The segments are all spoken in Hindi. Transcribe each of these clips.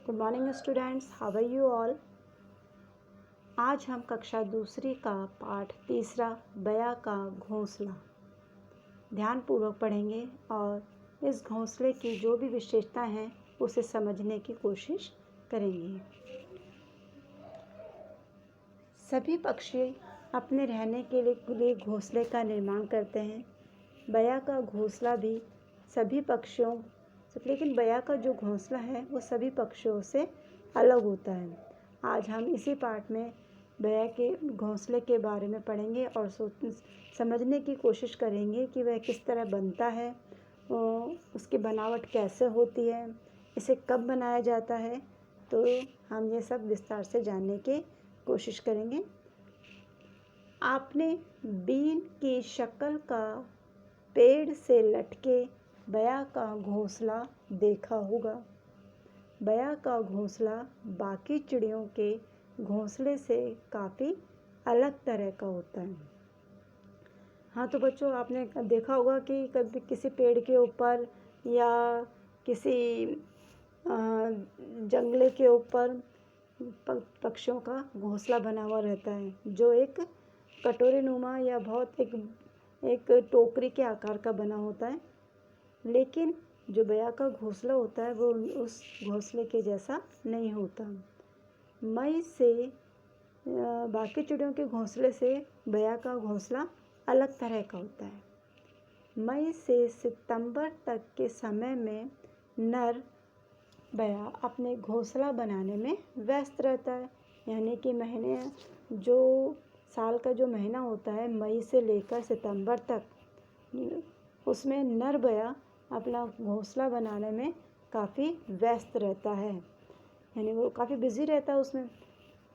Good morning students, how are you all. आज हम कक्षा दूसरी का पाठ तीसरा बया का घोंसला ध्यानपूर्वक पढ़ेंगे और इस घोंसले की जो भी विशेषता हैं उसे समझने की कोशिश करेंगे। सभी पक्षी अपने रहने के लिए घोंसले का निर्माण करते हैं। बया का घोंसला भी सभी पक्षियों लेकिन बया का जो घोंसला है वो सभी पक्षियों से अलग होता है। आज हम इसी पाठ में बया के घोंसले के बारे में पढ़ेंगे और समझने की कोशिश करेंगे कि वह किस तरह बनता है, उसकी बनावट कैसे होती है, इसे कब बनाया जाता है। तो हम ये सब विस्तार से जानने की कोशिश करेंगे। आपने बीन की शक्ल का पेड़ से लटके बया का घोंसला देखा होगा। बया का घोंसला बाकी चिड़ियों के घोंसले से काफ़ी अलग तरह का होता है। हाँ तो बच्चों, आपने देखा होगा कि कभी किसी पेड़ के ऊपर या किसी जंगले के ऊपर पक्षियों का घोंसला बना हुआ रहता है, जो एक कटोरी नुमा या बहुत एक टोकरी के आकार का बना होता है। लेकिन जो बया का घोंसला होता है वो उस घोंसले के जैसा नहीं होता। मई से बाकी चिड़ियों के घोंसले से बया का घोंसला अलग तरह का होता है। मई से सितंबर तक के समय में नर बया अपने घोंसला बनाने में व्यस्त रहता है। यानी कि महीने जो साल का जो महीना होता है मई से लेकर सितंबर तक, उसमें नर बया अपना घोंसला बनाने में काफ़ी व्यस्त रहता है, यानी वो काफ़ी बिजी रहता है उसमें।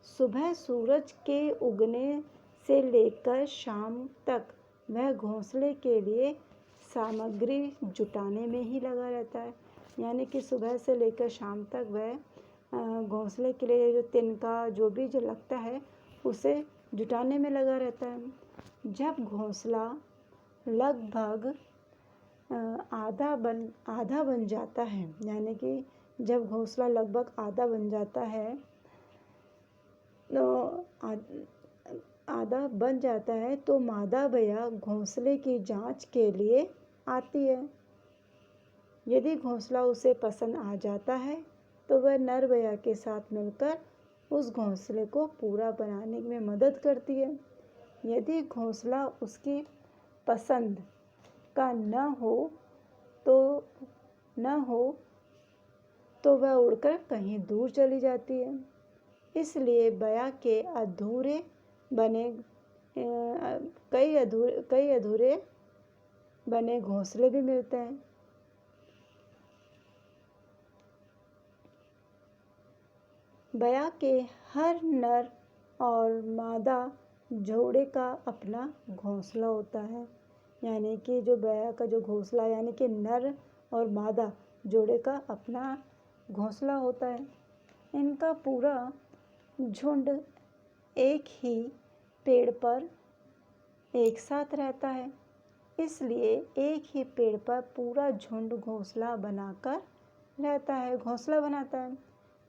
सुबह सूरज के उगने से लेकर शाम तक वह घोंसले के लिए सामग्री जुटाने में ही लगा रहता है। यानी कि सुबह से लेकर शाम तक वह घोंसले के लिए जो तिनका जो भी जो लगता है उसे जुटाने में लगा रहता है। जब घोंसला लगभग आधा बन जाता है, यानी कि जब घोंसला लगभग आधा बन जाता है तो मादा बया घोंसले की जांच के लिए आती है। यदि घोंसला उसे पसंद आ जाता है तो वह नर बया के साथ मिलकर उस घोंसले को पूरा बनाने में मदद करती है। यदि घोंसला उसकी पसंद का न हो तो वह उड़कर कहीं दूर चली जाती है। इसलिए बया के कई अधूरे बने घोंसले भी मिलते हैं। बया के हर नर और मादा जोड़े का अपना घोंसला होता है। यानी कि जो बया का जो घोंसला, यानी कि नर और मादा जोड़े का अपना घोंसला होता है। इनका पूरा झुंड एक ही पेड़ पर एक साथ रहता है, इसलिए एक ही पेड़ पर पूरा झुंड घोंसला बनाता है।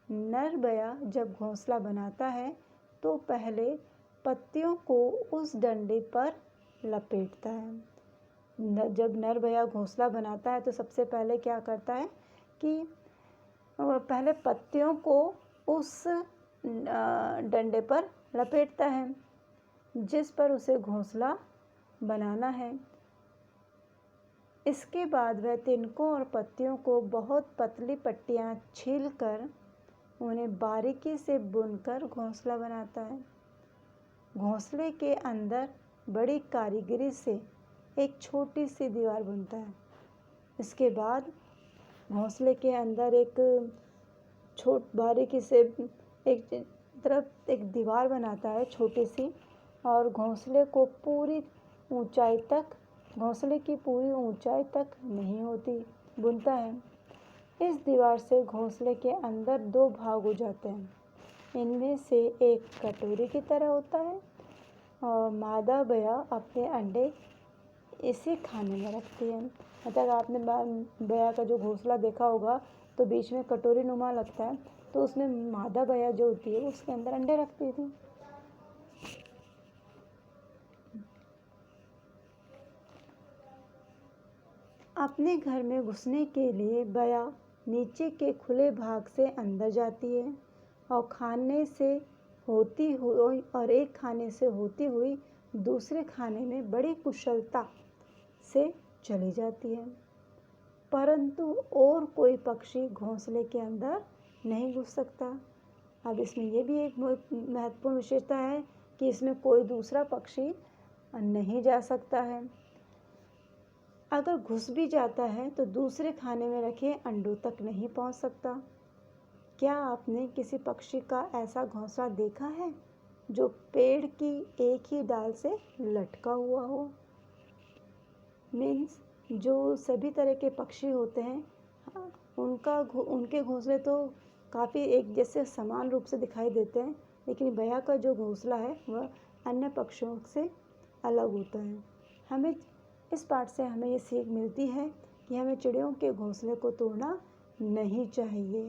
नर बया जब घोंसला बनाता है तो पहले पत्तियों को उस डंडे पर लपेटता है। जब नर बया घोंसला बनाता है तो सबसे पहले क्या करता है कि वह पहले पत्तियों को उस डंडे पर लपेटता है जिस पर उसे घोंसला बनाना है। इसके बाद वह तिनकों और पत्तियों को बहुत पतली पट्टियाँ छीलकर उन्हें बारीकी से बुनकर घोंसला बनाता है। घोंसले के अंदर बड़ी कारीगरी से एक छोटी सी दीवार बुनता है। इसके बाद घोंसले के अंदर बारीकी से एक दीवार बनाता है छोटी सी, और घोंसले की पूरी ऊंचाई तक नहीं होती बुनता है। इस दीवार से घोंसले के अंदर दो भाग हो जाते हैं। इनमें से एक कटोरी की तरह होता है और मादा बया अपने अंडे इसे खाने में रखती है। मतलब आपने बया का जो घोंसला देखा होगा तो बीच में कटोरी नुमा लगता है, तो उसमें मादा बया जो होती है वो उसके अंदर अंडे रखती थी। अपने घर में घुसने के लिए बया नीचे के खुले भाग से अंदर जाती है और एक खाने से होती हुई दूसरे खाने में बड़ी कुशलता से चली जाती है, परंतु और कोई पक्षी घोंसले के अंदर नहीं घुस सकता। अब इसमें ये भी एक महत्वपूर्ण विशेषता है कि इसमें कोई दूसरा पक्षी नहीं जा सकता है। अगर घुस भी जाता है तो दूसरे खाने में रखे अंडों तक नहीं पहुंच सकता। क्या आपने किसी पक्षी का ऐसा घोंसला देखा है जो पेड़ की एक ही डाल से लटका हुआ हो? मीन्स जो सभी तरह के पक्षी होते हैं उनके घोंसले तो काफ़ी एक जैसे समान रूप से दिखाई देते हैं, लेकिन बया का जो घोंसला है वह अन्य पक्षियों से अलग होता है। हमें इस पाठ से हमें ये सीख मिलती है कि हमें चिड़ियों के घोंसले को तोड़ना नहीं चाहिए।